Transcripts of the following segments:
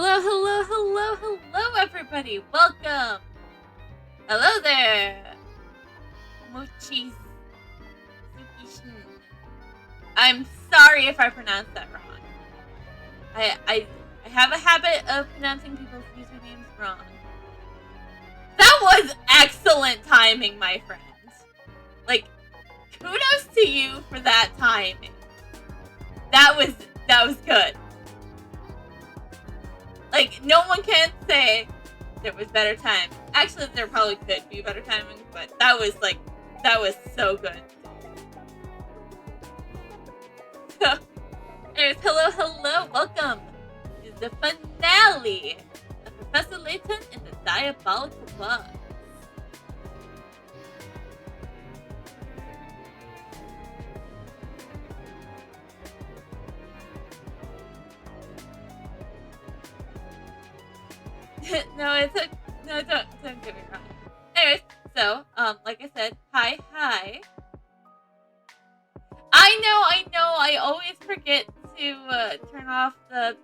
Hello, hello, hello, hello, everybody. Welcome. Hello there. Mochis. Tsukishin. I'm sorry if I pronounced that wrong. I have a habit of pronouncing people's usernames wrong. That was excellent timing, my friend. Like, kudos to you for that timing. That was good. Like, no one can say there was better time. Actually, there probably could be better timing, but that was so good. So, anyways, hello, welcome to the finale of Professor Layton and the Diabolical Box. No, don't get me wrong. Anyways, so, like I said, hi. I know, I always forget to turn off the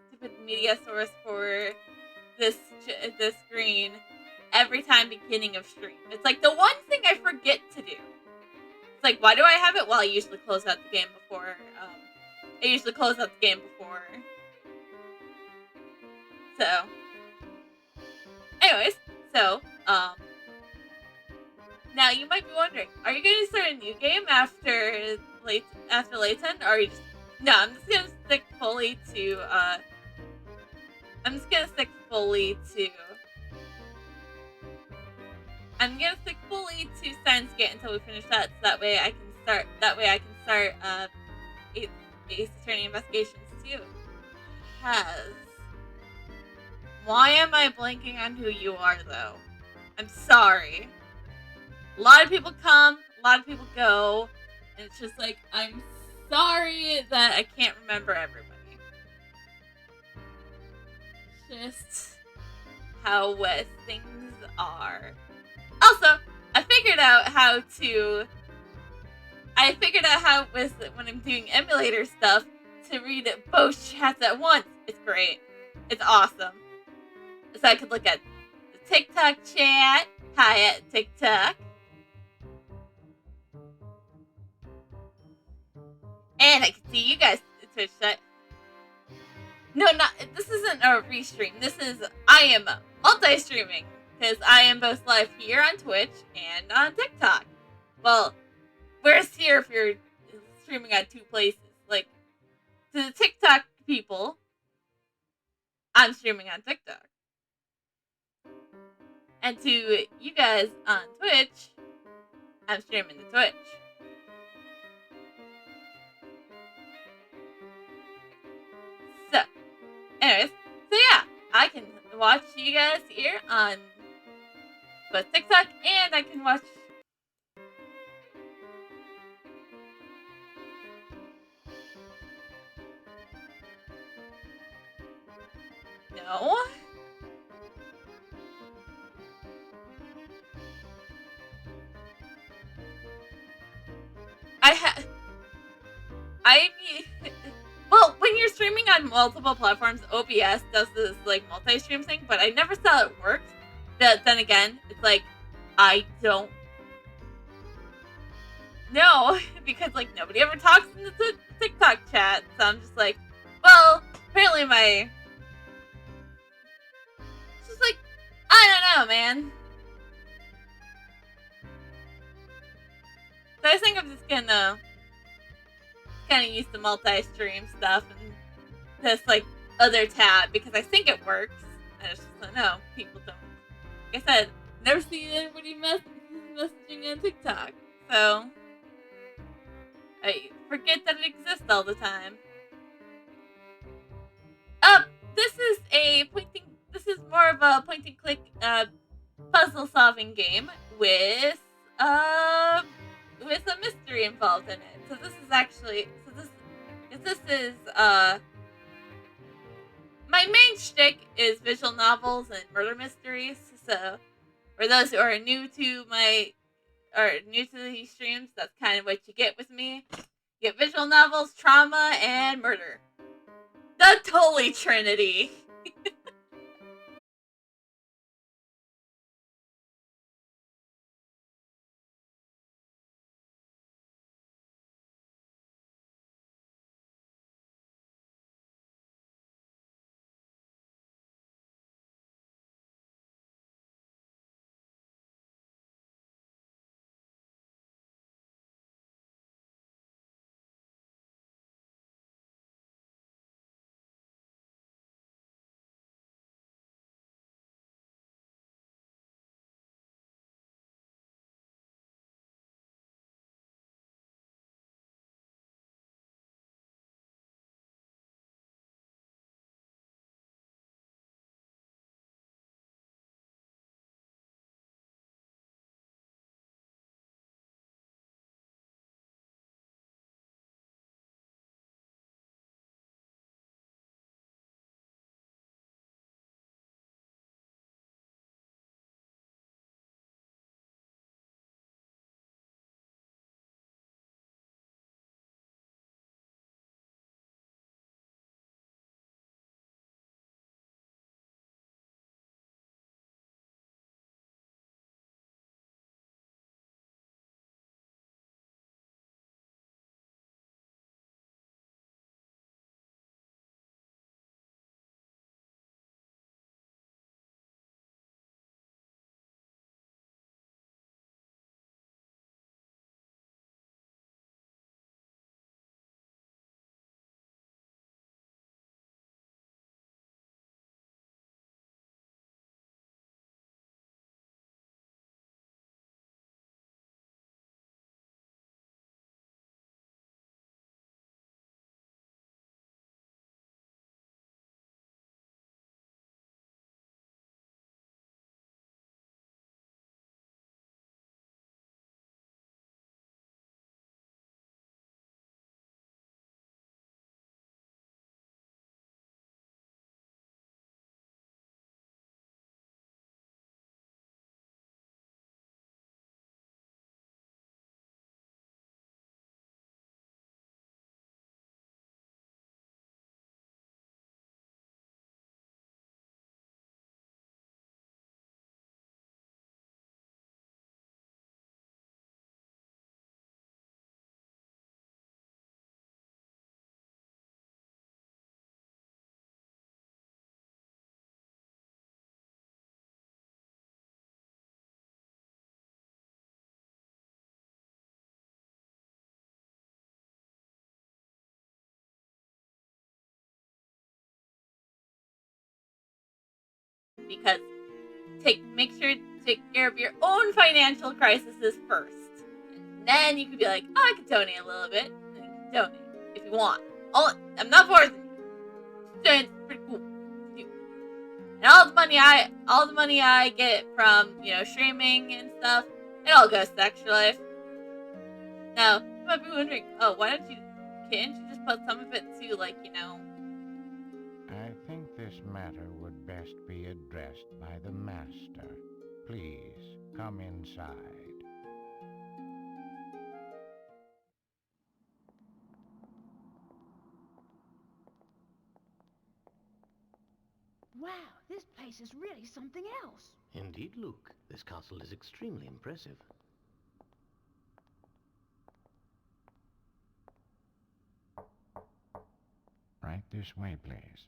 stupid media source for this screen every time beginning of stream. It's like the one thing I forget to do. It's like, why do I have it? Well, I usually close out the game before, So, anyways, so, now you might be wondering, are you going to start a new game after Layton, or are you just... No, I'm just going to stick fully to, Steins Gate until we finish that, so that way I can start, Ace Attorney Investigations too. Why am I blanking on who you are, though? I'm sorry. A lot of people come, a lot of people go, and it's just like, I'm sorry that I can't remember everybody. Just how things are. Also, I figured out how when I'm doing emulator stuff, to read both chats at once. It's great. It's awesome. So I could look at the TikTok chat. Hi at TikTok. And I can see you guys Twitch chat. No, this isn't a restream. I am multi-streaming. Because I am both live here on Twitch and on TikTok. Well, where's here if you're streaming on two places? Like, to the TikTok people, I'm streaming on TikTok. And to you guys on Twitch, I'm streaming to Twitch. So, anyways, yeah, I can watch you guys here on both TikTok, and I can watch... No? Well, when you're streaming on multiple platforms, OBS does this, like, multi-stream thing, but I never saw it work. But then again, it's like, I don't know, because, like, nobody ever talks in the TikTok chat, so I'm just like, well, apparently it's just like, I don't know, man. So I think I'm just gonna use the multi-stream stuff and this, like, other tab, because I think it works. I just don't know. People don't. Like I said, never seen anybody messaging on TikTok, so I forget that it exists all the time. This is more of a point and click puzzle solving game with a mystery involved in it. So this is my main shtick is visual novels and murder mysteries. So for those who are new to these streams, that's kind of what you get with me. You get visual novels, trauma, and murder. The Holy Trinity. Because make sure to take care of your own financial crises first. And then you can be like, oh, I can donate a little bit. And you can donate if you want. I'm not forcing you. It's pretty cool. And all the money I get from, streaming and stuff, it all goes to Extra Life. Now, you might be wondering, oh, can't you just put some of it to, I think this matter would best be addressed by the Master. Please, come inside. Wow, this place is really something else. Indeed, Luke. This castle is extremely impressive. Right this way, please.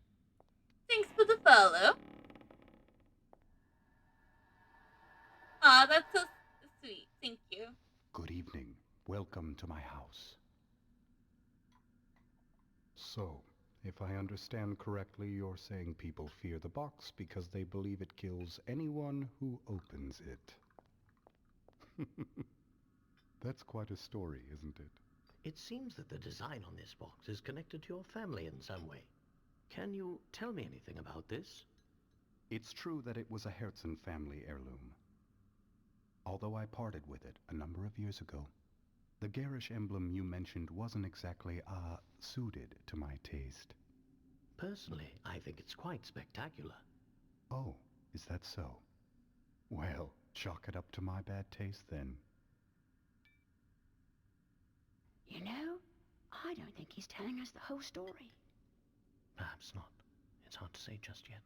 thanks for the follow. Aw, that's so sweet. Thank you. Good evening. Welcome to my house. So, if I understand correctly, you're saying people fear the box because they believe it kills anyone who opens it. That's quite a story, isn't it? It seems that the design on this box is connected to your family in some way. Can you tell me anything about this? It's true that it was a Herzen family heirloom. Although I parted with it a number of years ago, the garish emblem you mentioned wasn't exactly, suited to my taste. Personally, I think it's quite spectacular. Oh, is that so? Well, chalk it up to my bad taste then. You know, I don't think he's telling us the whole story. Perhaps not. It's hard to say just yet.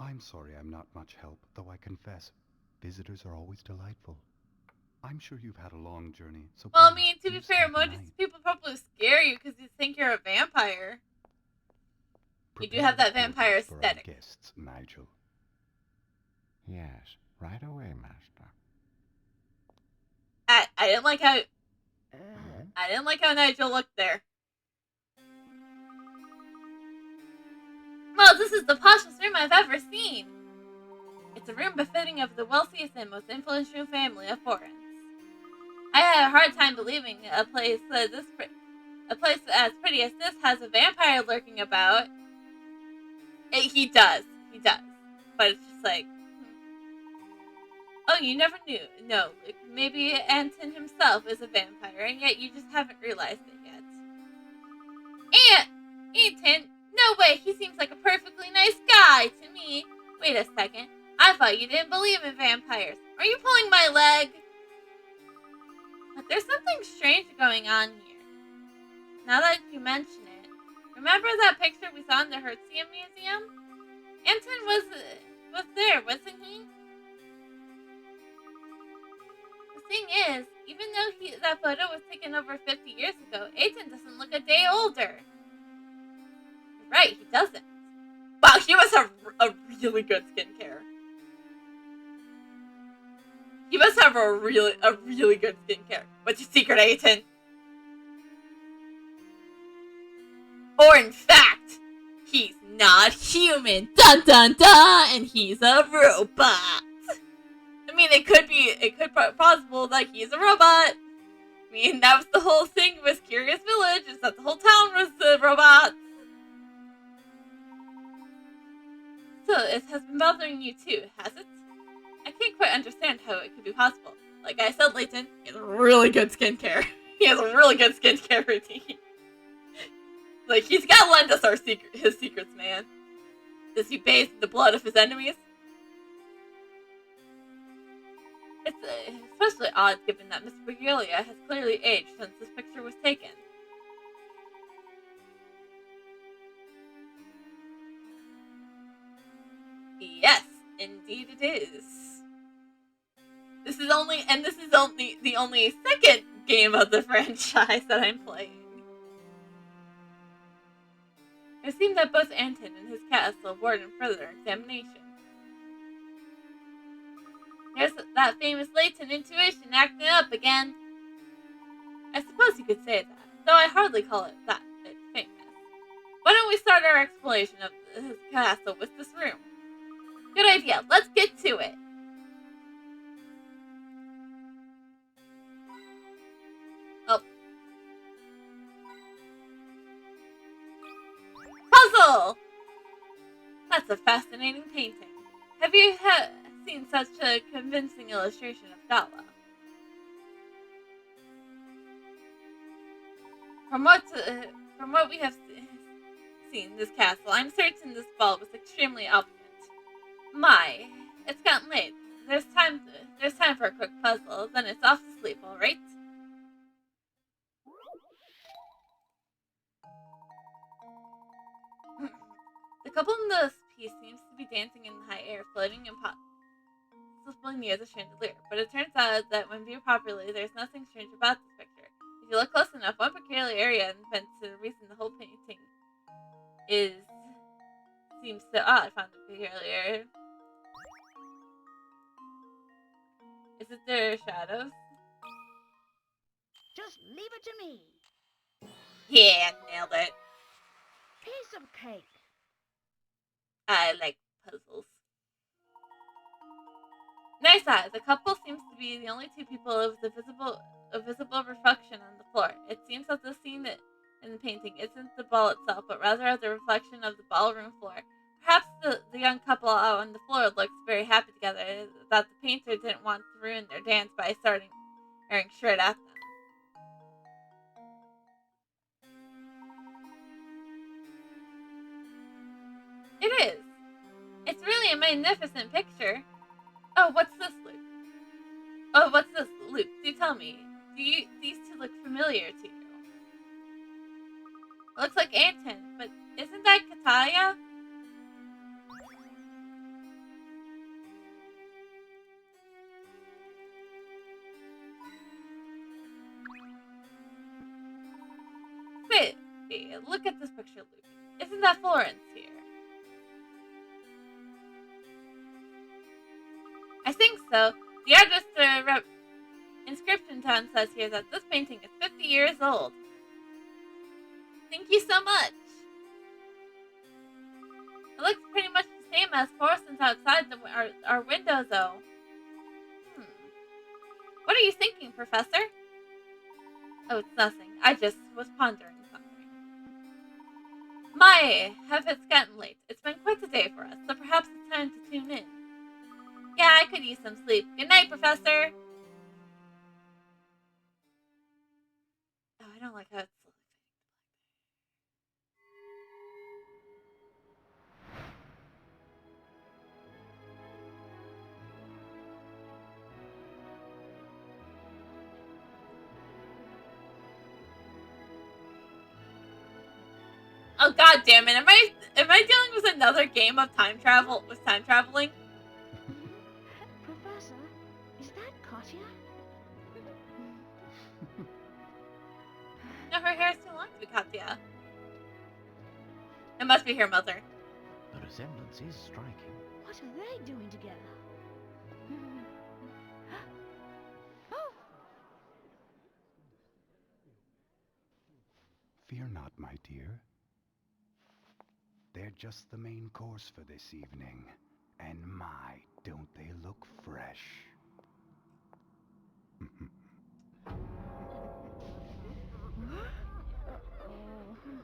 I'm sorry I'm not much help, though I confess, visitors are always delightful. I'm sure you've had a long journey, so Well, I please, mean, to be do fair, stay the most night. people probably scare you because you think you're a vampire. You do Prepare have the that vampire porridge for our aesthetic. guests, Nigel. Yes, right away, Master. I didn't like how Hmm? I didn't like how Nigel looked there. Well, this is the poshest room I've ever seen. It's a room befitting of the wealthiest and most influential family of Florence. I had a hard time believing a place as pretty as this has a vampire lurking about. He does, but it's just like, oh, you never knew. No, Luke, maybe Anton himself is a vampire, and yet you just haven't realized it yet. Anton? No way, he seems like a perfectly nice guy to me. Wait a second, I thought you didn't believe in vampires. Are you pulling my leg? But there's something strange going on here. Now that you mention it, remember that picture we saw in the Hertzian Museum? Anton was there, wasn't he? The thing is, even though that photo was taken over 50 years ago, Aiden doesn't look a day older. You're right, he doesn't. Wow, he must have a really good skincare. He must have a really good skincare. What's your secret, Aiden? Or in fact, he's not human. Dun dun dun, and he's a robot. I mean, it could be possible that he's a robot. I mean, that was the whole thing with Curious Village, is that the whole town was the robots. So, it has been bothering you too, has it? I can't quite understand how it could be possible. Like I said, Layton, he has really good skincare. He has a really good skincare routine. Like, he's gotta lend us his secrets, man. Does he bathe in the blood of his enemies? It's especially odd given that Miss Regalia has clearly aged since this picture was taken. Yes, indeed it is. This is only the only second game of the franchise that I'm playing. It seemed that both Anton and his castle warranted further examination. There's that famous Layton intuition acting up again. I suppose you could say that, though I hardly call it that. It's famous. Why don't we start our exploration of his castle with this room? Good idea. Let's get to it. Oh. Puzzle! That's a fascinating painting. Have you seen such a convincing illustration of Gala? From what we have seen this castle, I'm certain this ball was extremely opulent. My, it's gotten late. There's time for a quick puzzle, then it's off to sleep, all right? The couple in this piece seems to be dancing in the high air, floating possibly near the chandelier. But it turns out that when viewed properly, there's nothing strange about this picture. If you look close enough, one peculiar area invents the reason the whole painting seems so odd. Found the peculiar. Is it their shadows? Just leave it to me. Yeah, nailed it. Piece of cake. I like puzzles. Nice eye. The couple seems to be the only two people with a visible reflection on the floor. It seems that the scene in the painting isn't the ball itself, but rather the reflection of the ballroom floor. Perhaps the young couple out on the floor looks very happy together, that the painter didn't want to ruin their dance by starting staring straight at them. It is. It's really a magnificent picture. Oh, what's this, Luke? Oh, what's this, Luke? Do tell me. These two look familiar to you? Looks like Anton, but Isn't that Kataya? Wait, look at this picture, Luke. Isn't that Florence here? I think so. The address to inscription town says here that this painting is 50 years old. Thank you so much. It looks pretty much the same as fluorescence outside our window, though. What are you thinking, Professor? Oh, it's nothing. I just was pondering something. My, have it's gotten late. It's been quite a day for us, so perhaps it's time to tune in. Yeah, I could use some sleep. Good night, Professor. Oh, I don't like how it's... Oh, god damn it. Am I dealing with another game of time traveling? Professor, is that Katya? No, her hair's too long to be Katya. It must be her mother. The resemblance is striking. What are they doing together? Oh! Fear not, my dear. They're just the main course for this evening. And my, don't they look fresh.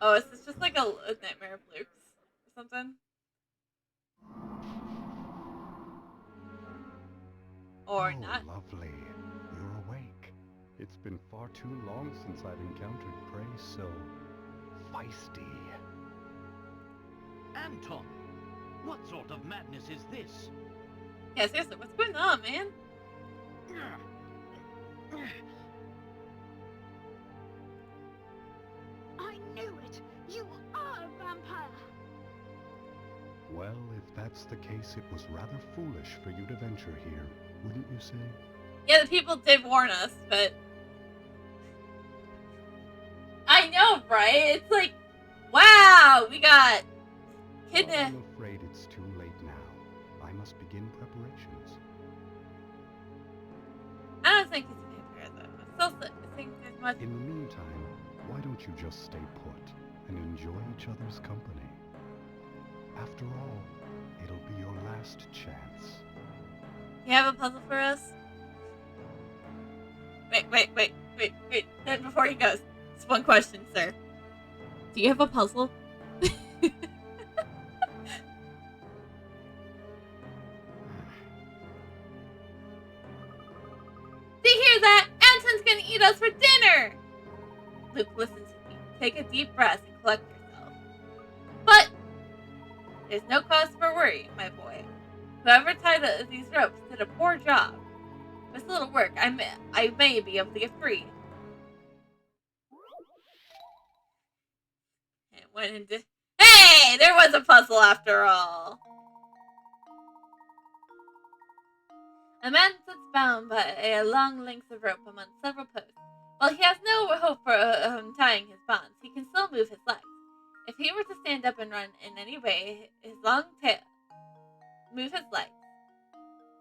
Oh, is this just like a nightmare of Luke's or something? Or oh, not? Lovely. You're awake. It's been far too long since I've encountered prey so feisty. Anton! What sort of madness is this? Yeah, seriously, what's going on, man? I knew it! You are a vampire! Well, if that's the case, it was rather foolish for you to venture here, wouldn't you say? Yeah, the people did warn us, but... I know, right? It's like, wow, we got... Well, I'm afraid it's too late now. I must begin preparations. I don't think it's a vampire, though. I still think there's much... In the meantime, why don't you just stay put and enjoy each other's company? After all, it'll be your last chance. You have a puzzle for us? Wait. Then before he goes, just one question, sir. Do you have a puzzle? Do you hear that? Anton's gonna eat us for dinner! Luke, listen to me. Take a deep breath and collect yourself. But there's no cause for worry, my boy. Whoever tied these ropes did a poor job. With a little work, I may be able to get free. It went into... Hey! There was a puzzle after all! A man sits bound by a long length of rope among several posts. While he has no hope for tying his bonds, he can still move his legs. If he were to stand up and run in any way, his long tail... Move his legs.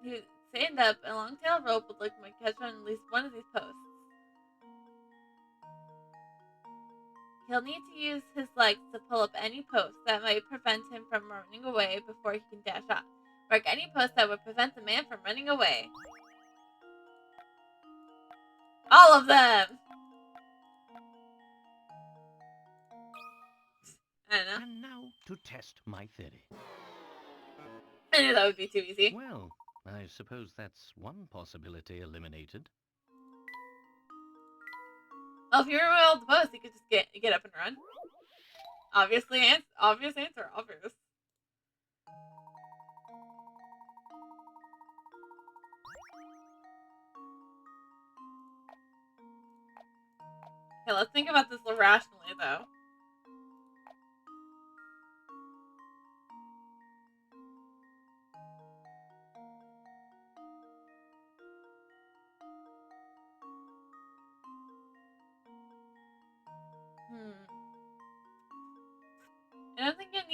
He would stand up, a long-tailed rope would look like catch on at least one of these posts. He'll need to use his legs to pull up any post that might prevent him from running away before he can dash off. Mark any post that would prevent the man from running away. All of them! I don't know. And now to test my theory. I knew that would be too easy. Well, I suppose that's one possibility eliminated. Well, if you were able to post, you could just get up and run. Obvious answer, obvious. Okay, let's think about this rationally, though.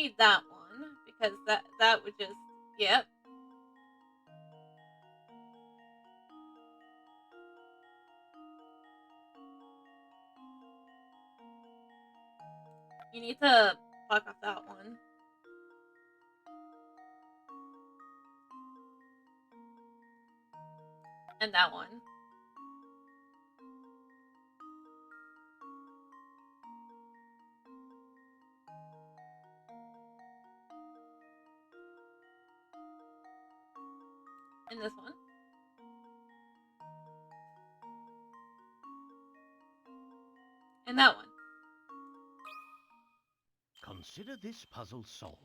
need that one because that would just, yep. You need to block off that one. And that one. And this one. And that one. Consider this puzzle solved.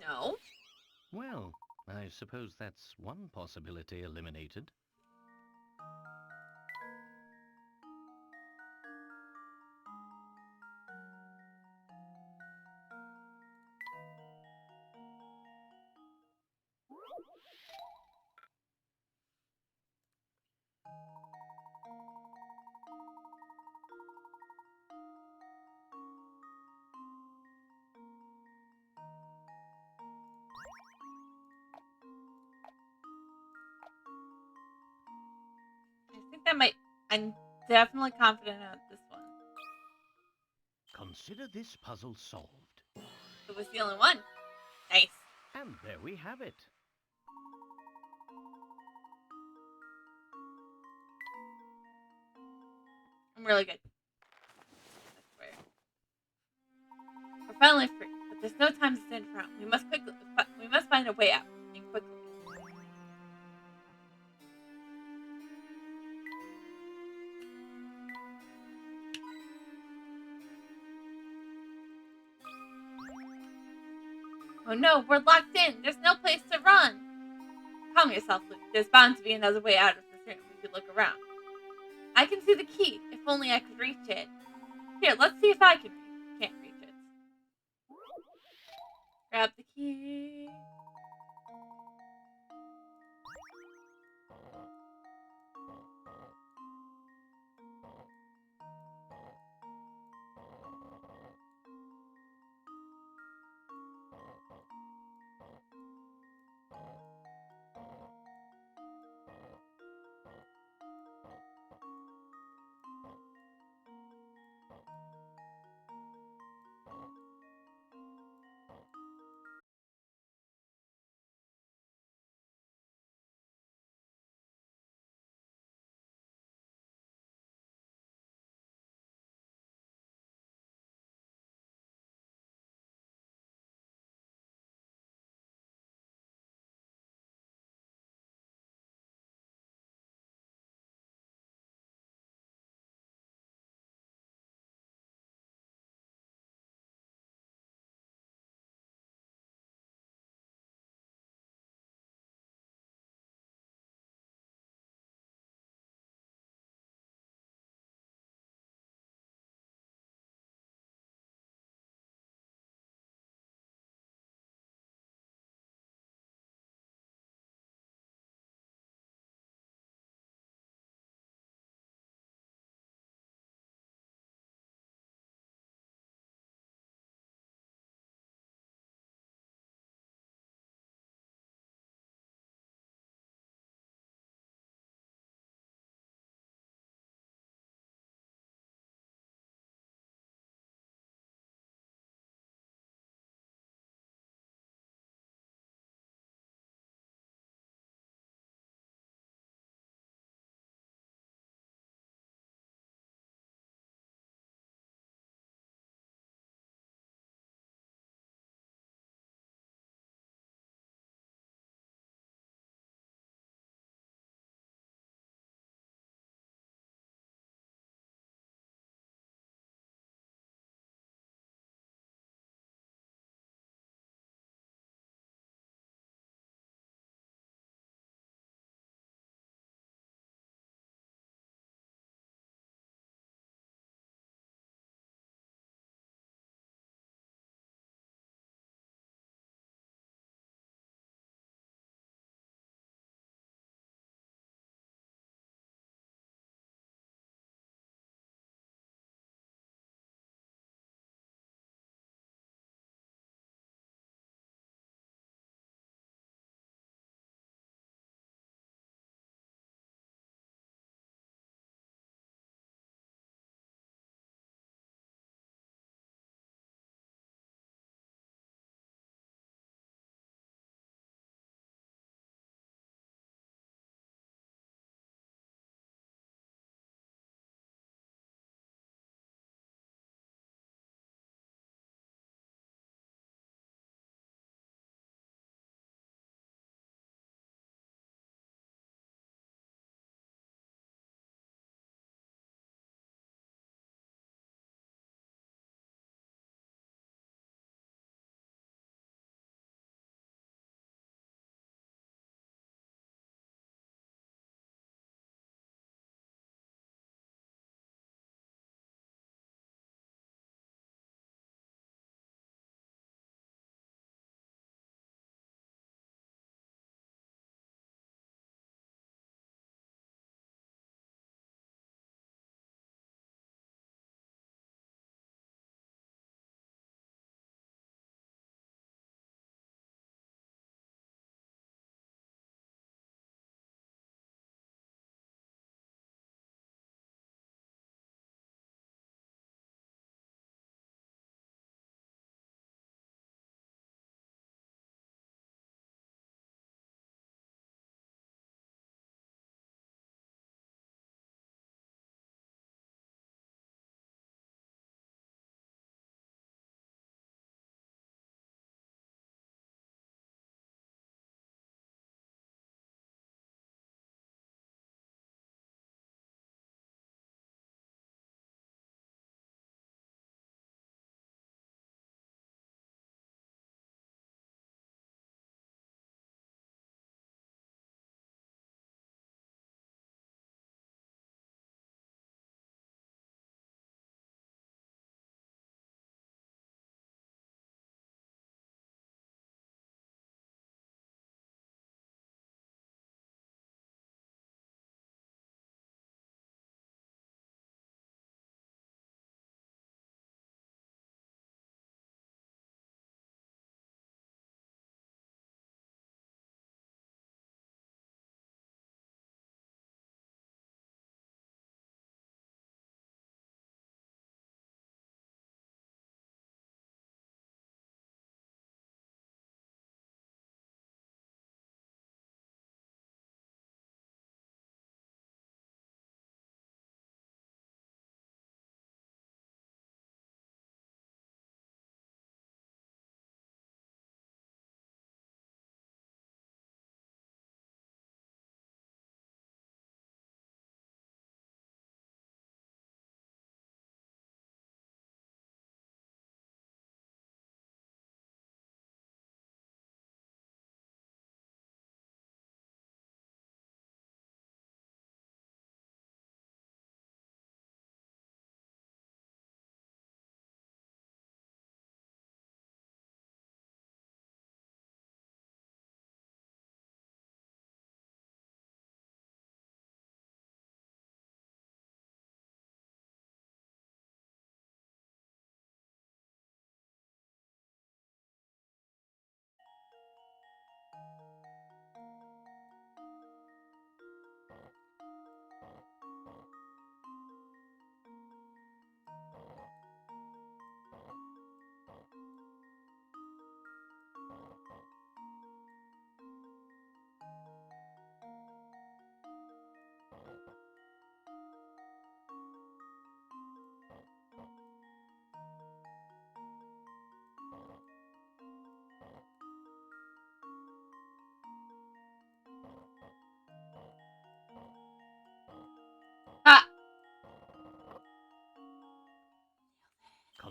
No. Well, I suppose that's one possibility eliminated. I think that might. I'm definitely confident at this one. Consider this puzzle solved. It was the only one. Nice. And there we have it. I'm really good. I swear. We're finally free, but there's no time to stand around. We must find a way out, and quickly. Oh no, we're locked in. There's no place to run. Calm yourself, Luke. There's bound to be another way out of this room if you look around. I can see the key. If only I could reach it. Here, let's see if I can't reach it. Grab the key.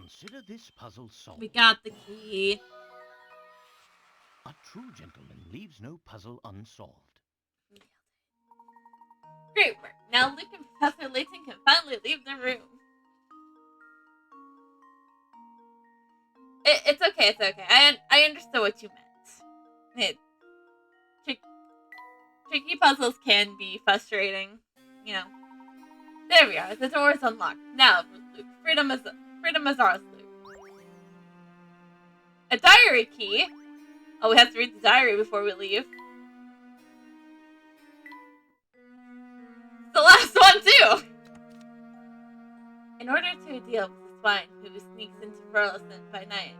Consider this puzzle solved. We got the key. A true gentleman leaves no puzzle unsolved. Great work. Now Luke and Professor Layton can finally leave the room. It's okay, it's okay. I understood what you meant. Tricky puzzles can be frustrating, you know. There we are. The door is unlocked. Now, Luke, freedom is ours, Luke. A diary key? Oh, we have to read the diary before we leave. The last one, too! In order to deal with the swine who sneaks into Burleson by night,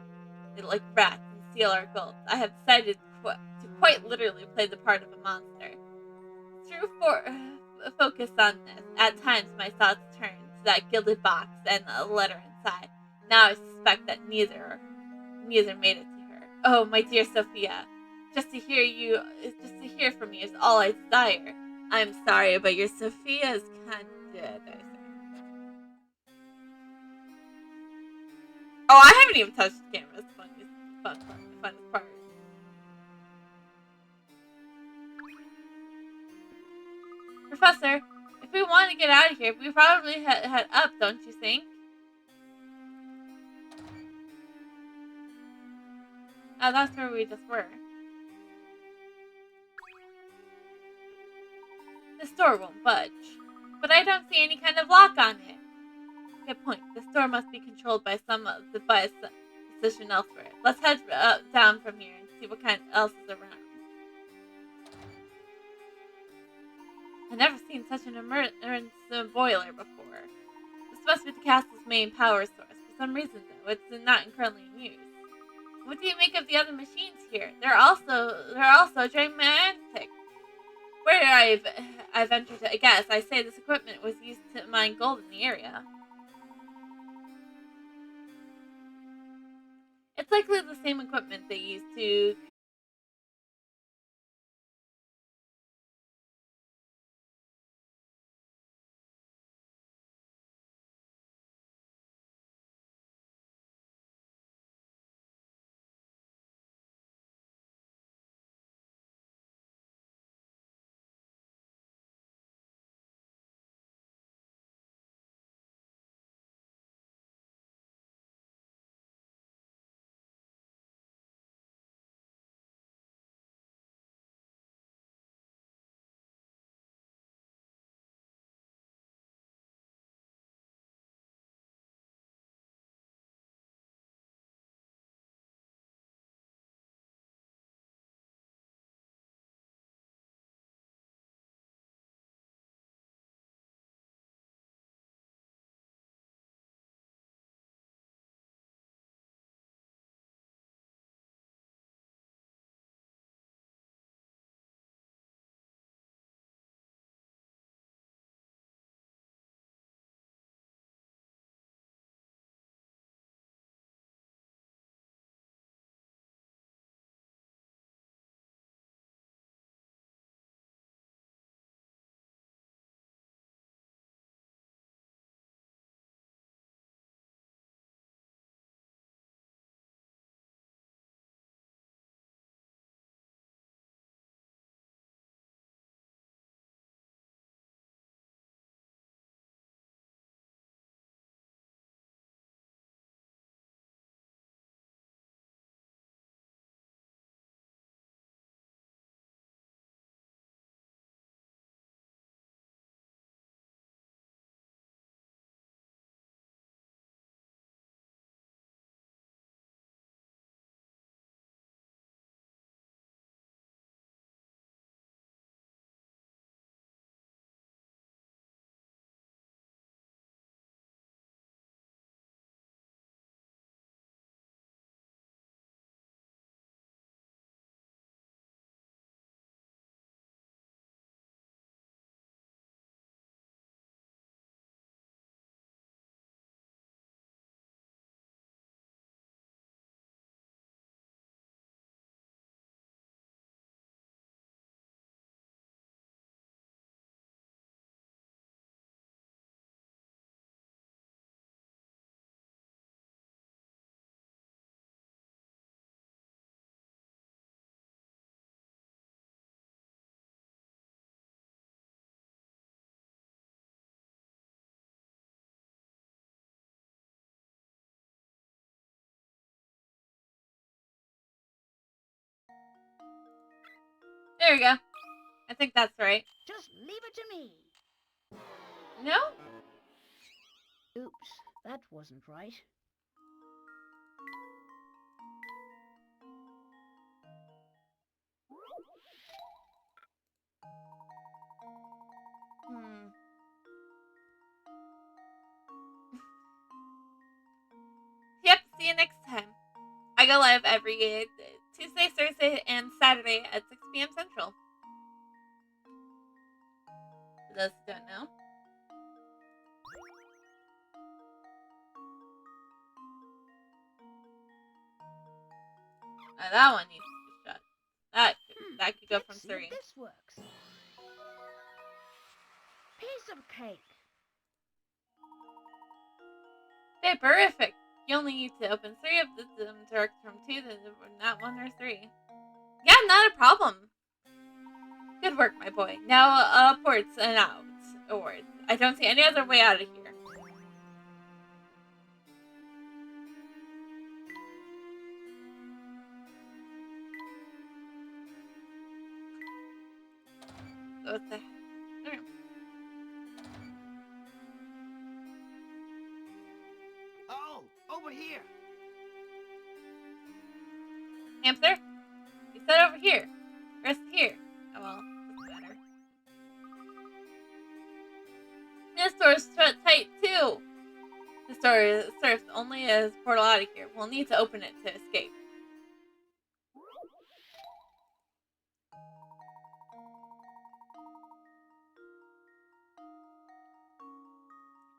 like rats, and steal our gold, I have decided to quite literally play the part of a monster. Through focus on this, at times my thoughts turn to that gilded box and a letter inside. Now I suspect that neither made it to her. Oh, my dear Sophia, just to hear from you is all I desire. I'm sorry, but your Sophia is kind of dead, I say. Oh, I haven't even touched the camera. It's fun part. Professor, if we want to get out of here, we probably head up, don't you think? Oh, that's where we just were. This door won't budge. But I don't see any kind of lock on it. Good point. This door must be controlled by some device positioned elsewhere. Let's head down from here and see what kind else is around. I've never seen such an immense boiler before. This must be the castle's main power source. For some reason, though, it's not currently in use. What do you make of the other machines here? They're also gigantic. Where I've ventured to guess, I say this equipment was used to mine gold in the area. It's likely the same equipment they used to There we go. I think that's right. Just leave it to me. No? Oops, that wasn't right. Yep, see you next time. I go live every Tuesday, Thursday, and Saturday at 6 p.m. Central. For those who don't know. That one needs to be shut. That could go Let's from see if 3. this works. Piece of cake. Terrific. You only need to open 3 of them direct from 2, not 1 or 3. Yeah, not a problem. Good work, my boy. Now, ports and out. Awards. I don't see any other way out of here. So what the heck? Okay. Oh, over here. Hamster? You said over here. Rest here. Oh well, doesn't matter. This door's shut tight too. This door serves only as a portal out of here. We'll need to open it to escape.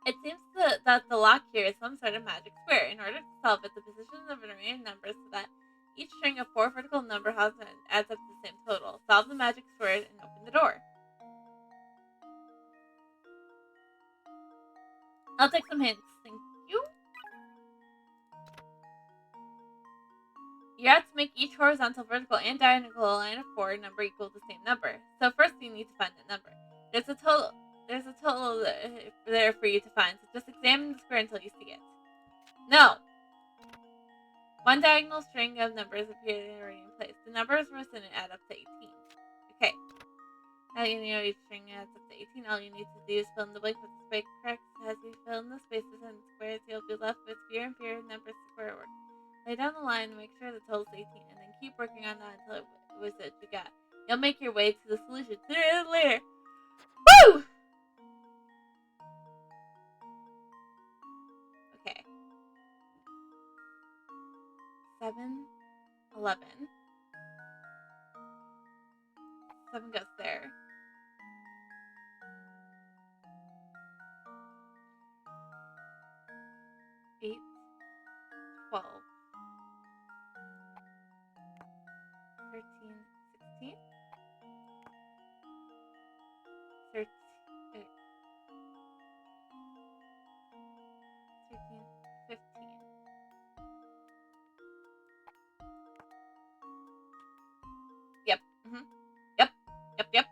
It seems that the lock here is some sort of magic square. In order to solve it, the positions of an array of numbers so that each string of 4 vertical number adds up to the same total. Solve the magic square and open the door. I'll take some hints. Thank you. You have to make each horizontal, vertical, and diagonal line of 4 number equal the same number. So first you need to find that number. There's a total there for you to find, so just examine the square until you see it. No! One diagonal string of numbers appeared already in place. The numbers within it add up to 18. Okay. Now you know each string adds up to 18. All you need to do is fill in the blank with the space correct. As you fill in the spaces and squares, you'll be left with fewer and fewer numbers to square work. Lay down the line and make sure the total is 18, and then keep working on that until it was what you got. You'll make your way to the solution sooner or later. Woo! Okay. 7, 11. 7 goes there. 8, 12, 13, 16, 13, 15. Yep. Yep. Yep.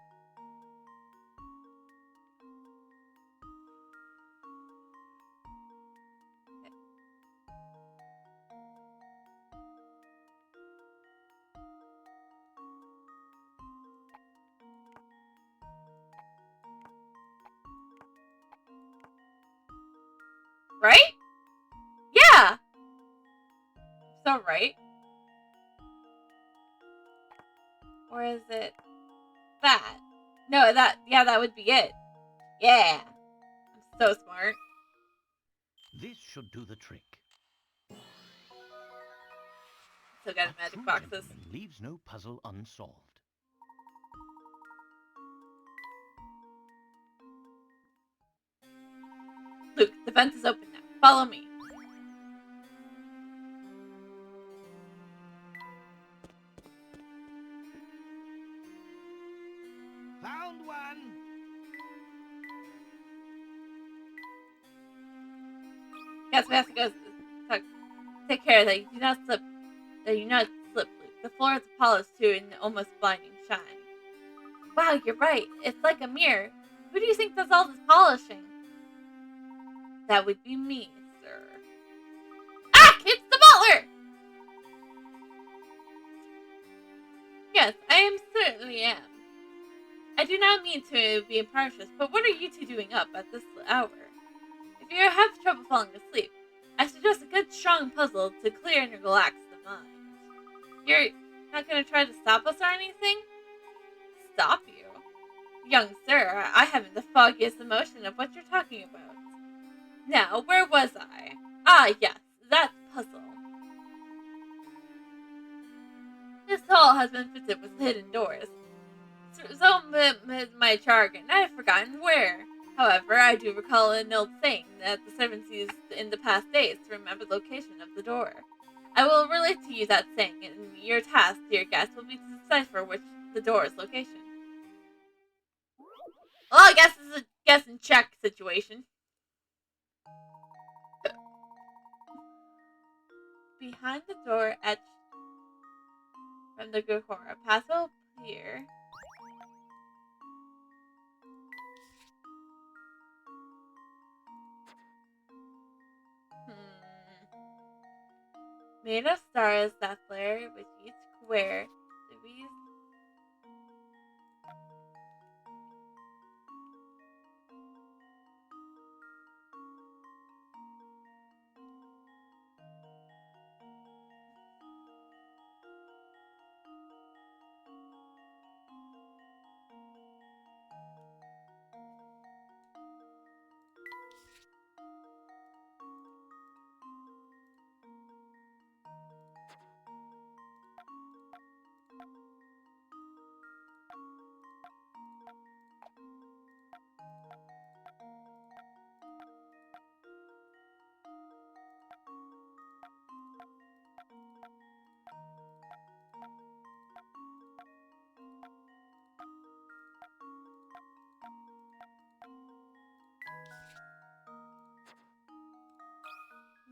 Right? Yeah. So right. Or is it that? No, that would be it. Yeah. I'm so smart. This should do the trick. Still got A magic true boxes. gentleman leaves no puzzle unsolved. Luke, the vent is open now. Follow me. Found one. Yes, we have to go. Take care that you do not slip. That you not slip, Luke. The floor is polished to an almost blinding shine. Wow, you're right. It's like a mirror. Who do you think does all this polishing? That would be me, sir. Ah! It's the butler! Yes, I am Sir certainly am. I do not mean to be impartial, but what are you two doing up at this hour? If you have trouble falling asleep, I suggest a good strong puzzle to clear and relax the mind. You're not going to try to stop us or anything? Stop you? Young sir, I haven't the foggiest notion of what you're talking about. Now, where was I? Ah, yes, that puzzle. This hall has been fitted with hidden doors. So my jargon, I have forgotten where. However, I do recall an old saying that the servants used in the past days to remember the location of the door. I will relate to you that saying, and your task, dear guest, will be to decipher which the door's location. Well, I guess this is a guess and check situation. Behind the door, etched from the Gokora, path will appear. Made of stars that flare with each square, the bees.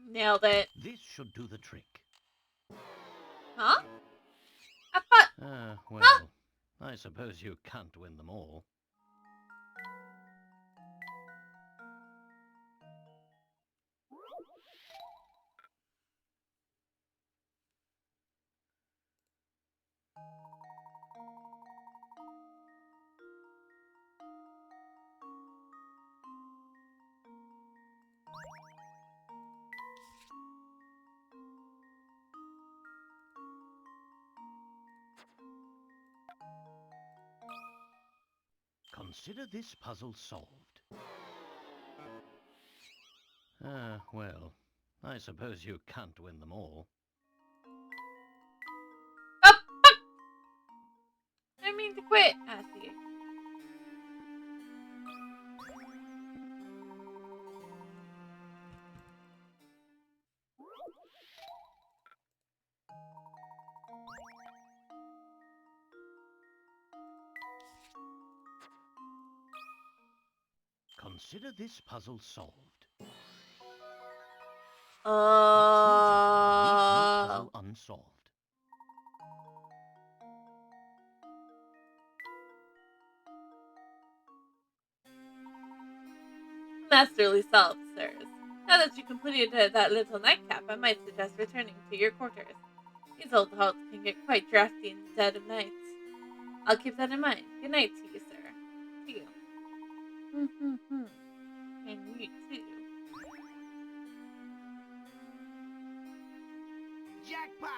Nailed it. This should do the trick. Huh? I thought. Well, I suppose you can't win them all. Consider this puzzle solved. Well, I suppose you can't win them all. Oh, fuck! I didn't mean to quit. I see. Consider this puzzle solved. Oh. Puzzle unsolved. Masterly solved, sirs. Now that you completed that little nightcap, I might suggest returning to your quarters. These old halls can get quite drafty in the dead of night. I'll keep that in mind. Good night to you, sir. To you. And you too. Jackpot!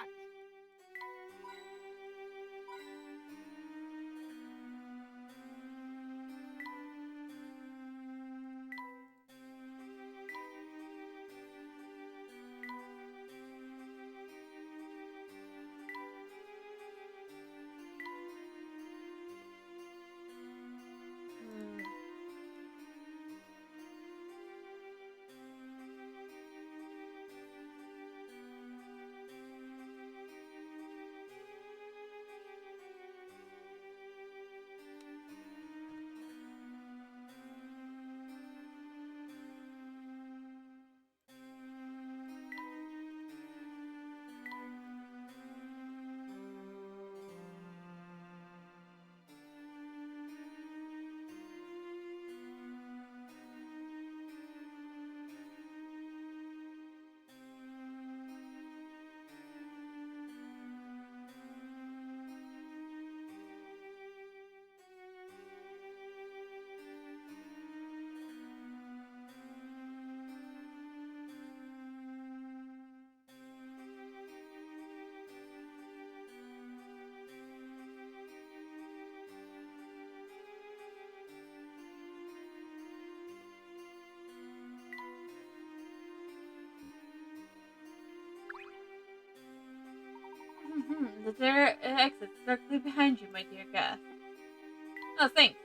The exit's directly behind you, my dear guest. Oh, thanks.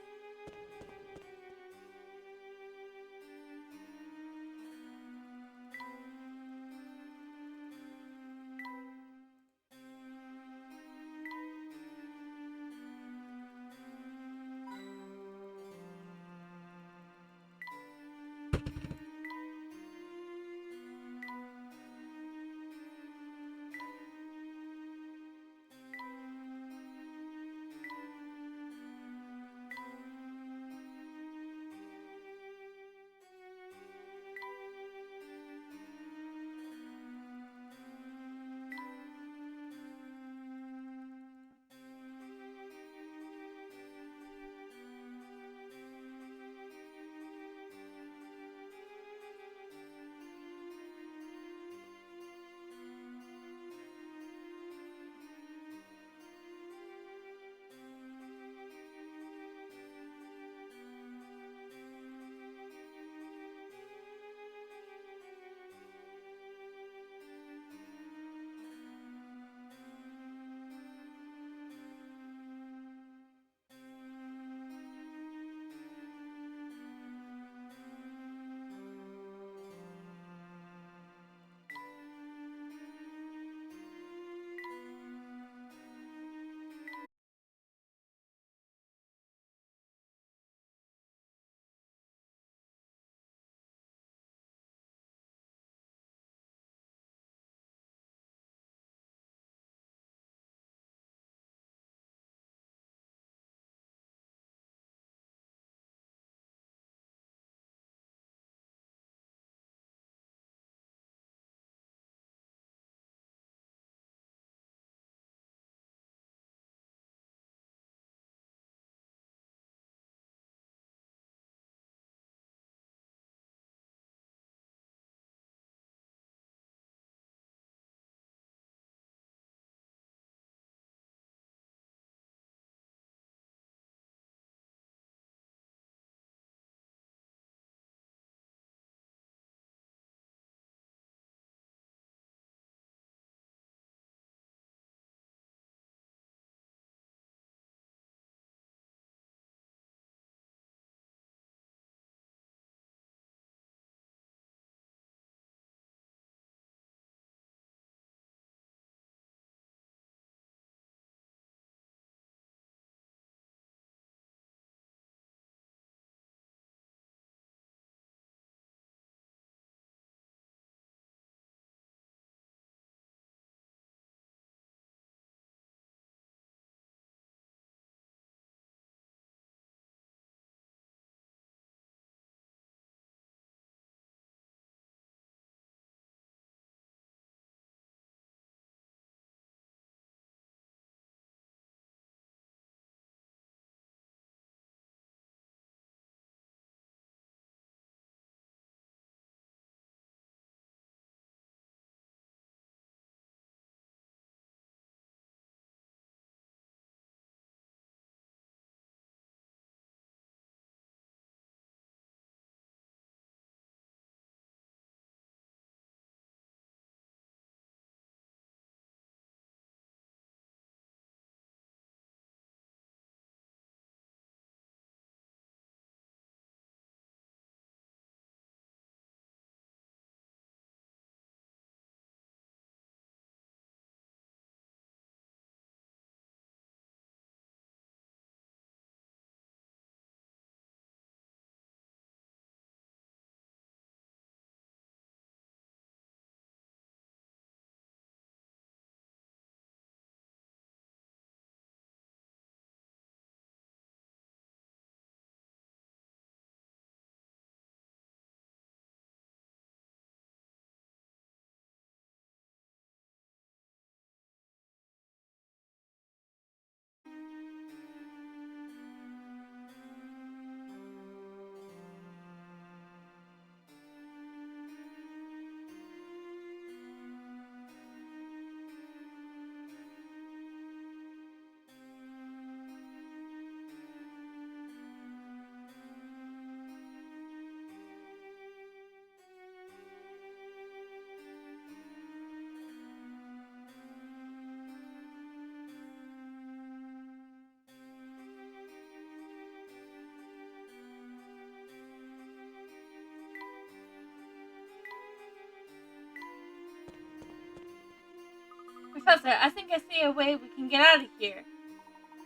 Professor, I think I see a way we can get out of here.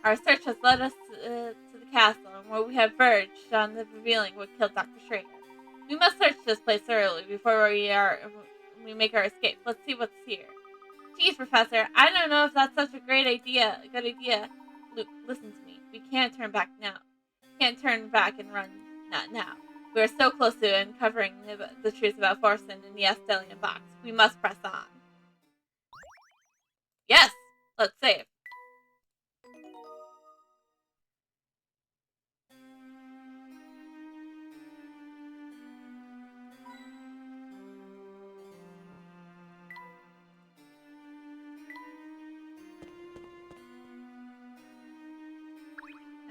Our search has led us to the castle, and where we have verged on the revealing what killed Dr. Schrader. We must search this place thoroughly before we make our escape. Let's see what's here. Geez, Professor, I don't know if that's such a good idea. Luke, listen to me. We can't turn back now. Can't turn back and run. Not now. We are so close to uncovering the truth about Forsen and the Estelian box. We must press on. Yes! Let's save.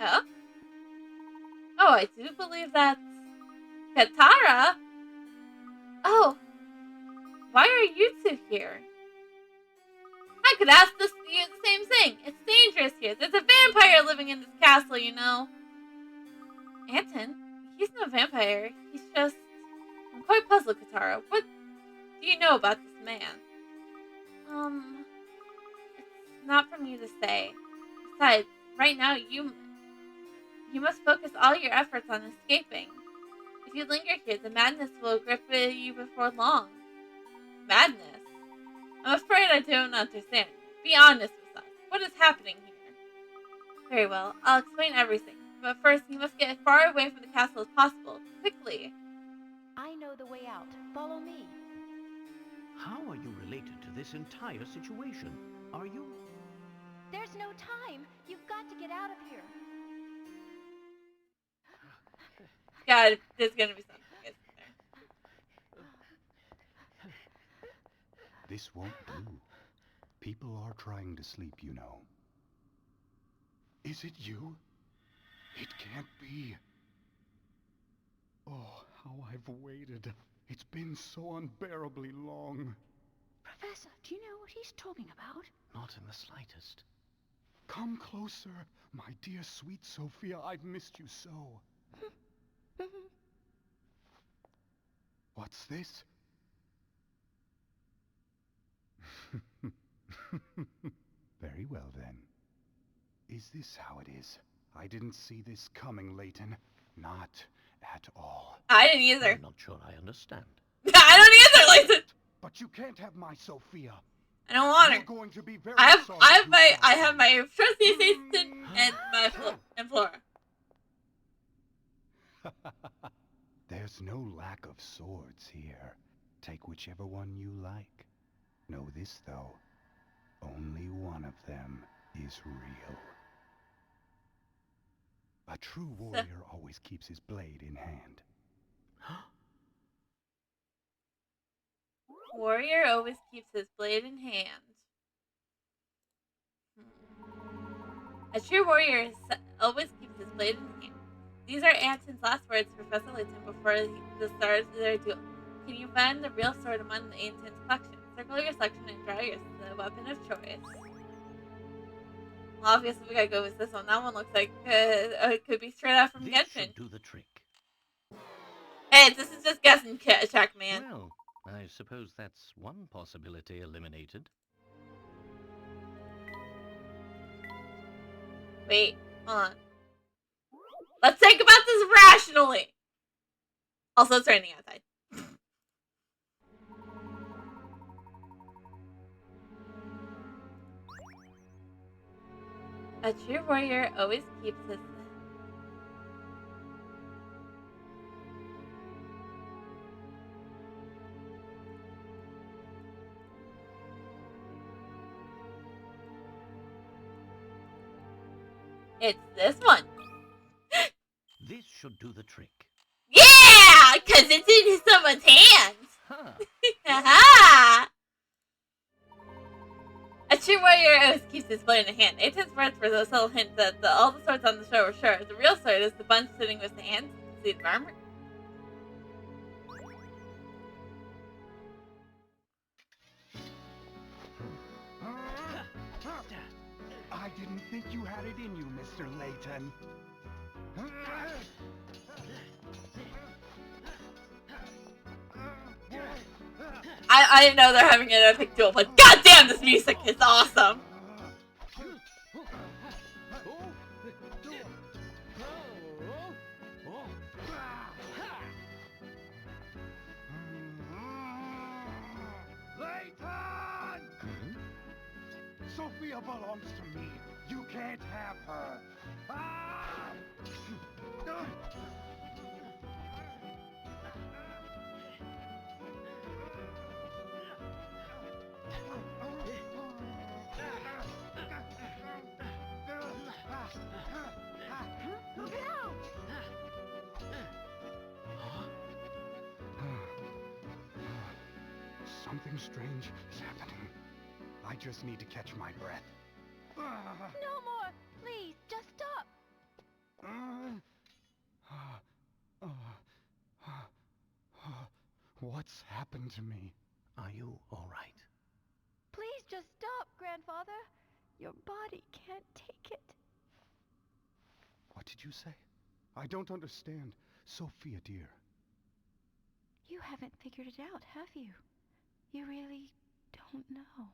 Oh? Oh, I do believe that's Katara. Oh, why are you two here? I could ask you the same thing. It's dangerous here. There's a vampire living in this castle, you know. Anton, he's no vampire. He's just... I'm quite puzzled, Katara. What do you know about this man? It's not for me to say. Besides, right now you must focus all your efforts on escaping. If you linger here, the madness will grip you before long. Madness? I'm afraid I don't understand. Be honest with us. What is happening here? Very well, I'll explain everything. But first, you must get as far away from the castle as possible. Quickly. I know the way out. Follow me. How are you related to this entire situation? Are you? There's no time. You've got to get out of here. God, there's gonna be something, isn't there? This won't do. People are trying to sleep, you know. Is it you? It can't be. Oh, how I've waited. It's been so unbearably long. Professor, do you know what he's talking about? Not in the slightest. Come closer, my dear sweet Sophia. I've missed you so. What's this? Very well, then. Is this how it is? I didn't see this coming, Layton. Not at all. I didn't either. I'm not sure I understand. I don't either, Layton. But you can't have my Sophia. I don't want You're her. going to be very I sorry have my trusty assistant and my Flora. There's no lack of swords here. Take whichever one you like. Know this, though. Only one of them is real. A true warrior always keeps his blade in hand. Warrior always keeps his blade in hand. A true warrior always keeps his blade in hand. These are Anton's last words to Professor Layton before the start of their duel. Can you find the real sword among Anton's collection? Circle your selection and draw the weapon of choice. Well, obviously we gotta go with this one. That one looks like it could be straight out from This Genshin. should do the trick. Hey, this is just guessing check, man. Well, I suppose that's one possibility eliminated. Wait, hold on. Let's think about this rationally. Also, it's raining outside. A true warrior always keeps his... It's this one. This should do the trick. Yeah! Because it's in someone's hands. Huh. Haha! A true warrior always keeps his blade in hand. Aiton's words were the subtle hint that all the swords on the show are sure. The real sword is the bunch sitting with the hands and suit of armor. I didn't think you had it in you, Mr. Layton. I didn't know they're having an epic duel, but goddamn, this music is awesome. Layton! Sophia belongs to me. You can't have her. Ah! Look out! Something strange is happening. I just need to catch my breath. No more! Please, just stop! What's happened to me? Are you all right? Please just stop, Grandfather. Your body can't take it. What did you say? I don't understand. Sophia, dear. You haven't figured it out, have you? You really don't know.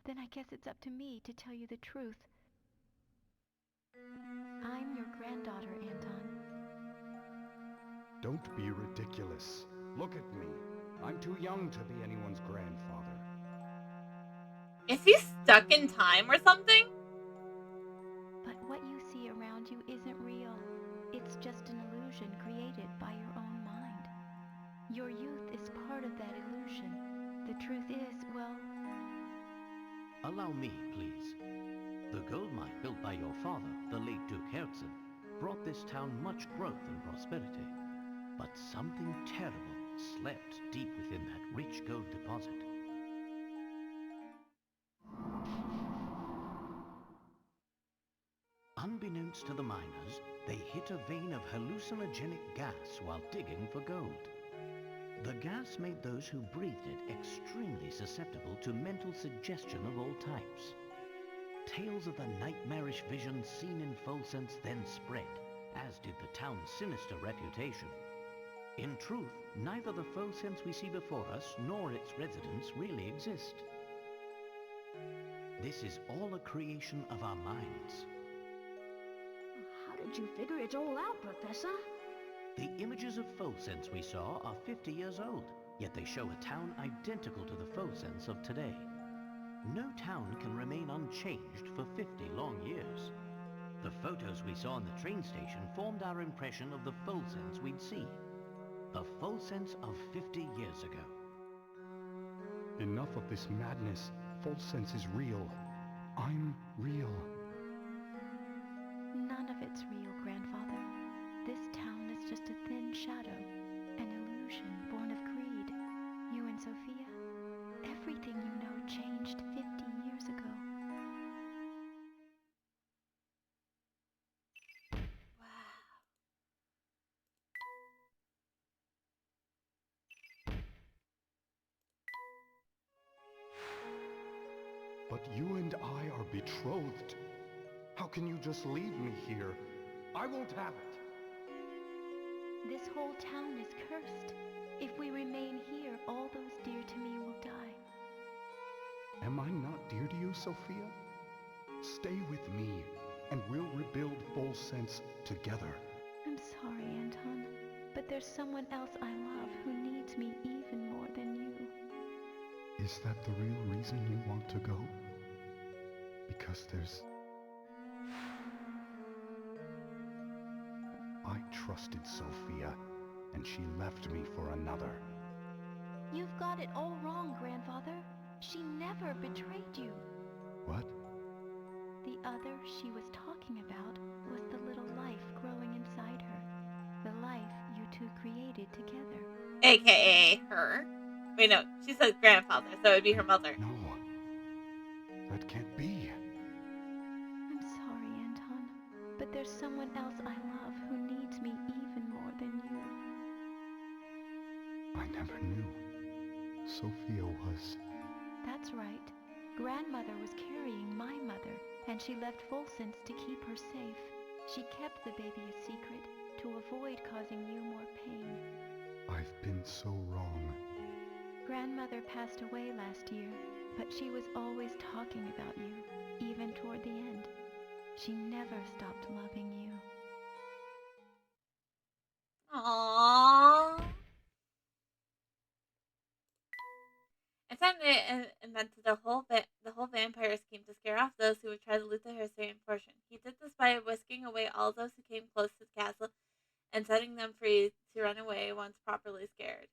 Then I guess it's up to me to tell you the truth. I'm your granddaughter, Anton. Don't be ridiculous. Look at me. I'm too young to be anyone's grandfather. Is he stuck in time or something? But what you see around you isn't real. It's just an illusion created by your own mind. Your youth is part of that illusion. The truth is, well... Allow me, please. The gold mine built by your father, the late Duke Herzen, brought this town much growth and prosperity. But something terrible slept deep within that rich gold deposit. Unbeknownst to the miners, they hit a vein of hallucinogenic gas while digging for gold. The gas made those who breathed it extremely susceptible to mental suggestion of all types. Tales of the nightmarish visions seen in Folsense then spread, as did the town's sinister reputation. In truth, neither the Folsense we see before us nor its residents really exist. This is all a creation of our minds. How did you figure it all out, Professor? The images of Folsense we saw are 50 years old, yet they show a town identical to the Folsense of today. No town can remain unchanged for 50 long years. The photos we saw in the train station formed our impression of the Folsense we'd see. The Folsense of 50 years ago. Enough of this madness. Folsense is real. I'm real. None of it's real, Grandfather. This town is just a thin shadow, an illusion born of greed. You and Sophia, everything you know changed 50 years ago. But you and I are betrothed. How can you just leave me here? I won't have it. This whole town is cursed. If we remain here, all those dear to me will die. Am I not dear to you, Sophia? Stay with me, and we'll rebuild Folsense together. I'm sorry, Anton, but there's someone else I love who needs me even more than you. Is that the real reason you want to go? Because there's... I trusted Sophia, and she left me for another. You've got it all wrong, Grandfather. She never betrayed you. What? The other she was talking about was the little life growing inside her. The life you two created together. AKA her. Wait, no, she said grandfather, so it would be her mother. No. That can't be. I'm sorry, Anton, but there's someone else I love who needs me even more than you. I never knew. Sophia was... That's right. Grandmother was carrying my mother, and she left Folsense to keep her safe. She kept the baby a secret to avoid causing you more pain. I've been so wrong. Grandmother passed away last year, but she was always talking about you, even toward the end. She never stopped loving you. Aww. In time, they invented the whole vampire scheme to scare off those who would try to loot the Hersaurian portion. He did this by whisking away all those who came close to the castle and setting them free to run away once properly scared.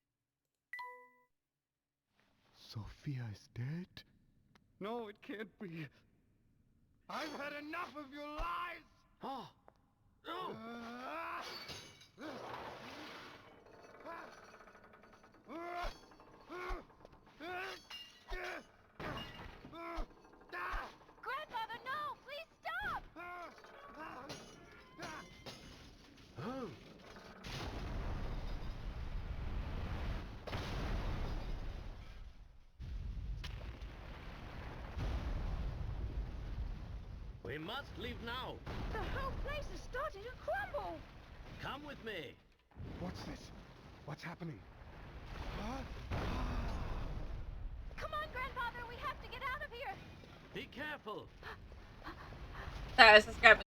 Sophia is dead? No, it can't be. I've had enough of your lies! Oh! No! Grandfather, no! Please stop! Oh! We must leave now. The whole place is starting to crumble! Come with me. What's this? What's happening? Come on, Grandfather, we have to get out of here! Be careful. Sorry, I was just grabbing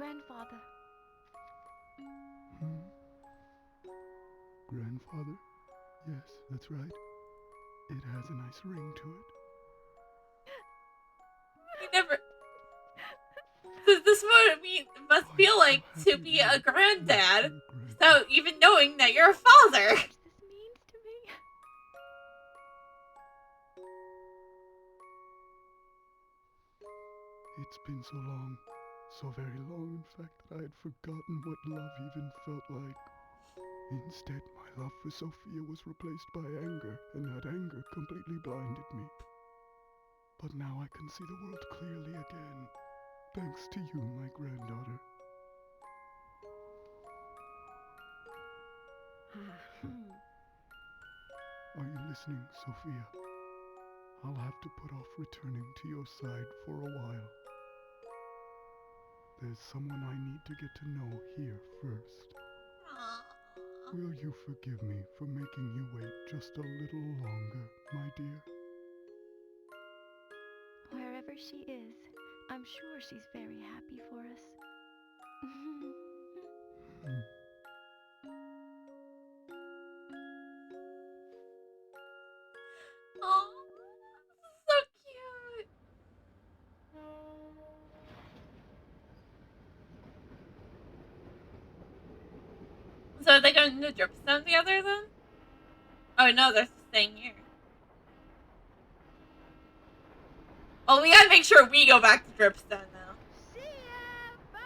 Grandfather. Grandfather? Yes, that's right. It has a nice ring to it. He never. This what it must I'm feel so like to happy be to a meet granddad you, Grandpa. without even knowing that you're a father. How much this means to me. It's been so long, so very long, in fact, that I had forgotten what love even felt like. Instead, my love for Sophia was replaced by anger, and that anger completely blinded me. But now I can see the world clearly again, thanks to you, my granddaughter. Are you listening, Sophia? I'll have to put off returning to your side for a while. There's someone I need to get to know here first. Will you forgive me for making you wait just a little longer, my dear? Wherever she is, I'm sure she's very happy for us. Oh, so cute. So are they going to Dripstone together then? Oh no, they're staying here. Well, we gotta make sure we go back to Dripstone now. See ya! Bye!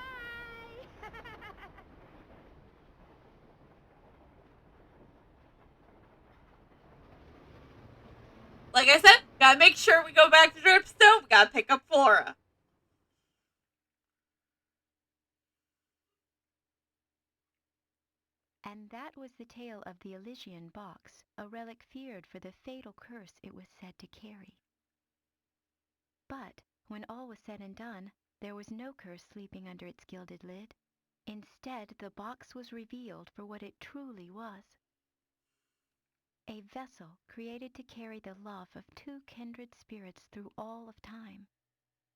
Like I said, gotta make sure we go back to Dripstone. We gotta pick up Flora. And that was the tale of the Elysian box, a relic feared for the fatal curse it was said to carry. But when all was said and done, there was no curse sleeping under its gilded lid. Instead, the box was revealed for what it truly was. A vessel created to carry the love of two kindred spirits through all of time.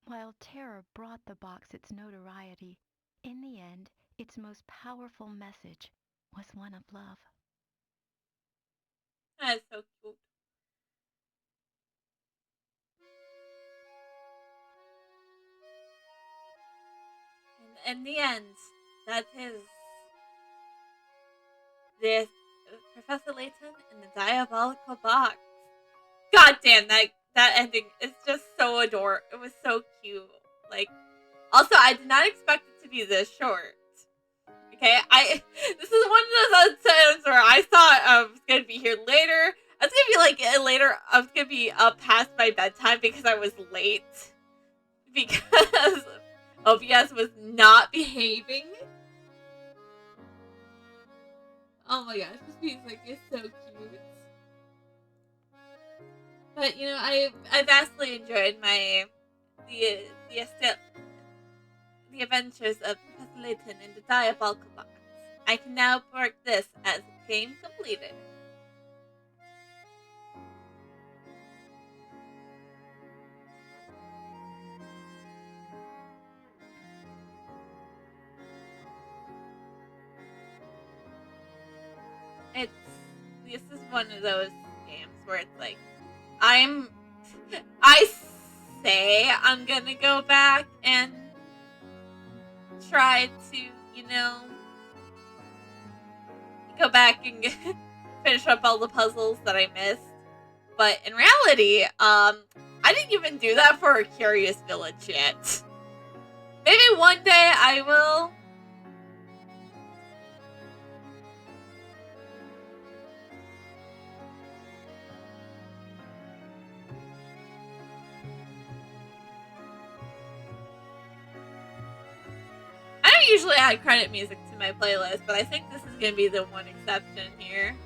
While terror brought the box its notoriety, in the end, its most powerful message was one of love. That is so cute. And in the end, that is this Professor Layton and the Diabolical Box. God damn, that ending is just so adorable. It was so cute. Like, also, I did not expect it to be this short. Okay, this is one of those times where I thought I was gonna be here later. I was gonna be like later. I was gonna be up past my bedtime because I was late because OBS was not behaving. Oh my gosh, this music is so cute. But you know, I vastly enjoyed the adventures of Professor Layton in the Diabolical Box. I can now mark this as game completed. This is one of those games where it's like I say I'm gonna go back and try to, you know, go back and finish up all the puzzles that I missed. But in reality, I didn't even do that for a Curious Village yet. Maybe one day I will. I don't usually add credit music to my playlist, but I think this is gonna be the one exception here.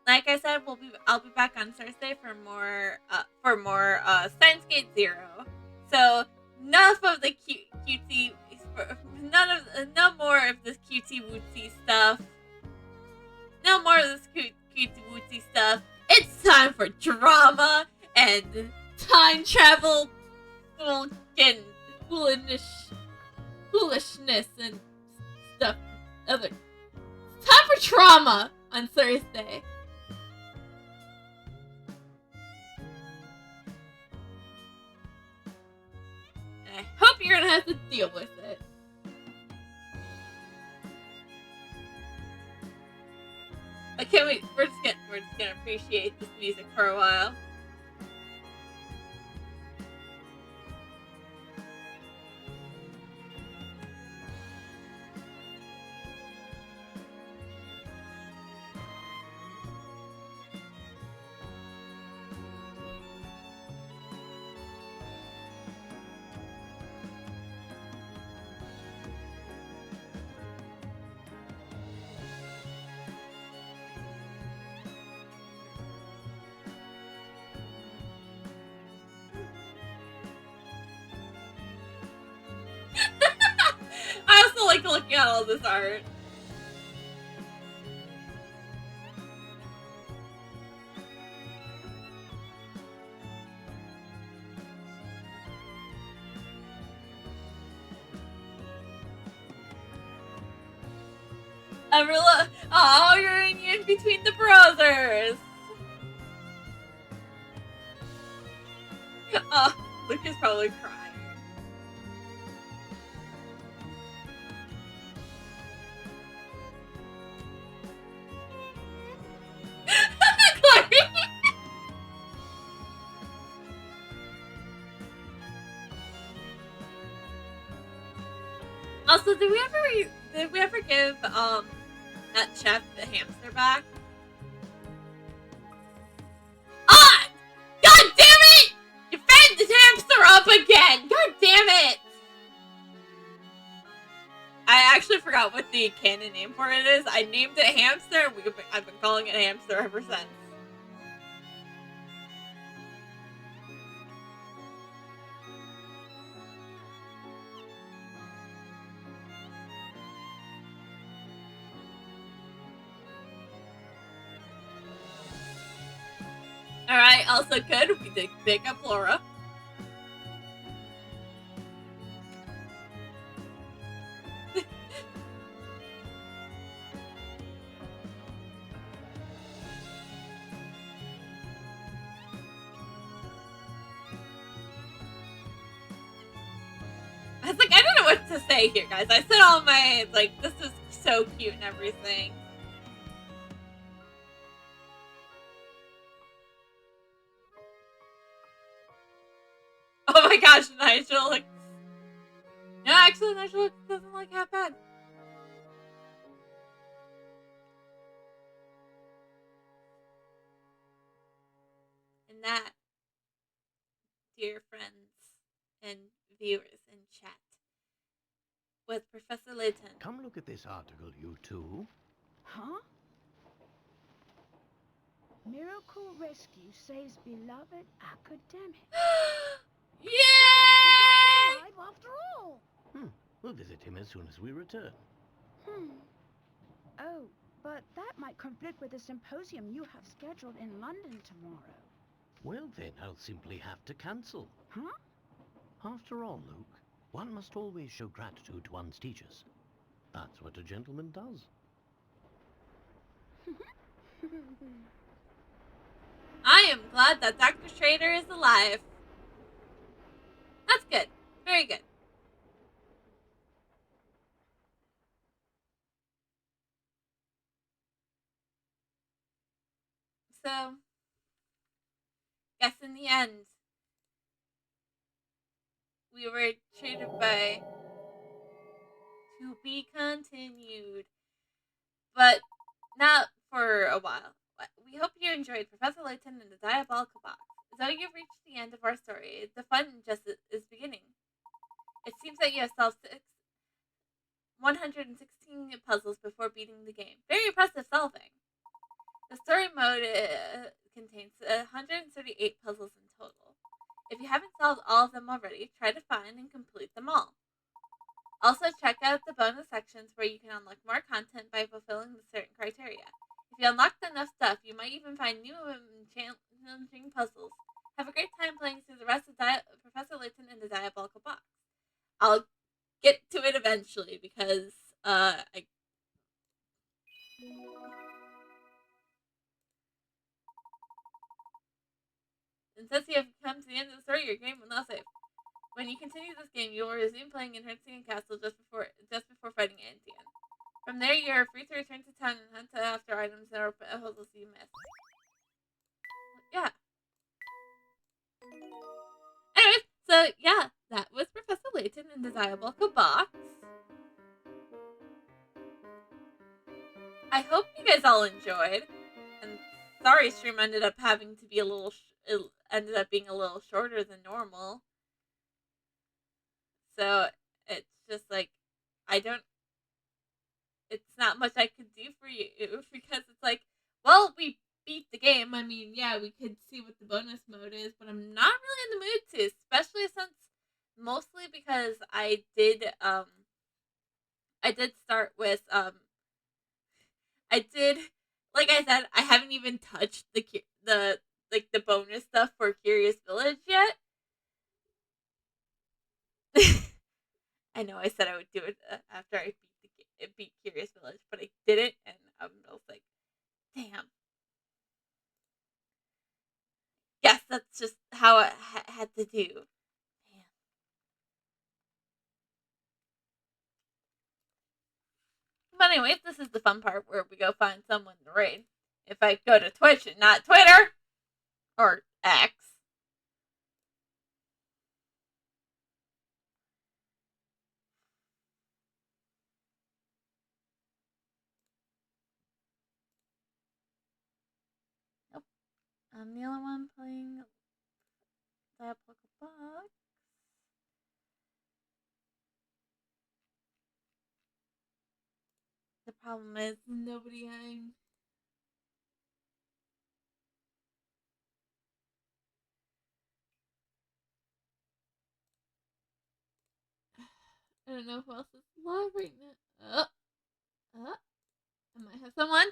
Like I said, I'll be back on Thursday for more Steins Gate Zero. So enough of the cutesy, no more of this cutesy wootsy stuff. No more of this cutesy wootsy stuff. It's time for drama and time travel fucking foolishness and stuff. Other time for trauma on Thursday. And I hope you're gonna have to deal with it. But can we? We're just gonna appreciate this music for a while. I also like looking at all this art. Oh, you're in between the brothers. Oh, Luke is probably crying. Also, did we ever give that chef the hamster back? Ah! God damn it! You fed the hamster up again! God damn it! I actually forgot what the canon name for it is. I named it hamster. I've been calling it hamster ever since. Alright, also good. We did pick up Laura. I was like, I don't know what to say here, guys. I said all my, like, this is so cute and everything. Oh my gosh, Nigel looks... No, actually, Nigel doesn't look half bad. And that, dear friends and viewers in chat, was Professor Layton. Come look at this article, you two. Huh? Miracle Rescue saves beloved academic. Yay! Alive after all. We'll visit him as soon as we return. Oh, but that might conflict with the symposium you have scheduled in London tomorrow. Well then, I'll simply have to cancel. Huh? After all, Luke, one must always show gratitude to one's teachers. That's what a gentleman does. I am glad that Dr. Schrader is alive. That's good. Very good. So, guess in the end, we were treated by to be continued, but not for a while. We hope you enjoyed Professor Layton and the Diabolical Box. Though you've reached the end of our story, the fun just is beginning. It seems that you have solved 116 puzzles before beating the game. Very impressive solving. The story mode contains 138 puzzles in total. If you haven't solved all of them already, try to find and complete them all. Also, check out the bonus sections where you can unlock more content by fulfilling the certain criteria. If you unlocked enough stuff, you might even find new and challenging puzzles. Have a great time playing through the rest of Professor Layton and the Diabolical Box. I'll get to it eventually because and since you have come to the end of the story, your game will now save. When you continue this game, you will resume playing in Hertzian Castle just before fighting Antian. From there, you are free to return to town and hunt after items or puzzles you missed. Yeah. Anyways, so yeah, that was Professor Layton in the Diabolical Box. I hope you guys all enjoyed. And sorry, stream ended up having to be it ended up being a little shorter than normal. So it's just like it's not much I could do for you because it's like, well, we beat the game. I mean, yeah, we could see what the bonus mode is, but I'm not really in the mood to, especially since mostly because I did start with I did, like I said, I haven't even touched the bonus stuff for Curious Village yet. I know I said I would do it after I beat Curious Village, but I didn't, and I was like, damn. Yes, that's just how I had to do. Man. But anyways, this is the fun part where we go find someone to raid. If I go to Twitch and not Twitter or X. Nope. I'm the only one playing Diabolical Box. The problem is nobody I don't know who else is live right now. I might have someone.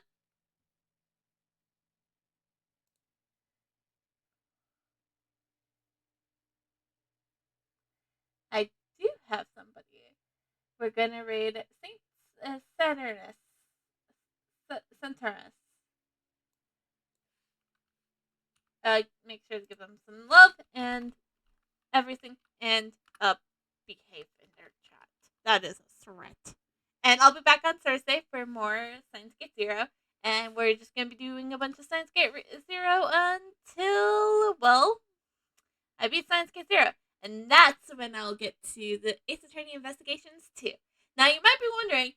I do have somebody. We're gonna raid Saint Saturnus. Centaurus. Make sure to give them some love and everything, and behave in their chat. That is a threat. And I'll be back on Thursday for more Science Gate Zero, and we're just gonna be doing a bunch of Science Gate Zero until, well, I beat Science Gate Zero, and that's when I'll get to the Ace Attorney Investigations 2. Now you might be wondering,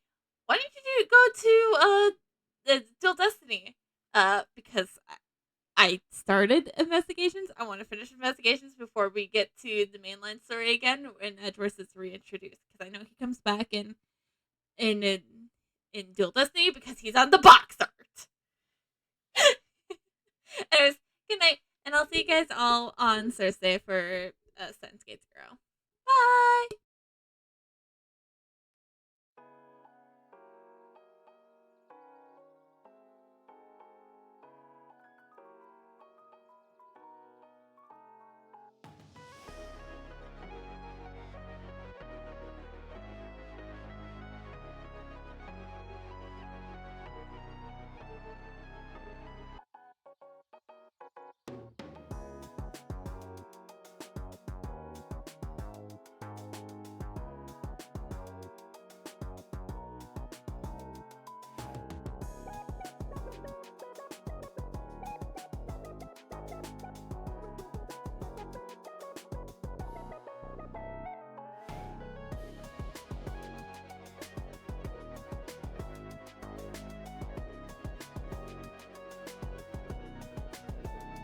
why didn't you go to the Dual Destiny? Because I started Investigations. I want to finish Investigations before we get to the mainline story again when Edgeworth is reintroduced, because I know he comes back in Dual Destiny because he's on the box art. Anyways, good night, and I'll see you guys all on Thursday for Sense Gate Zero. Bye!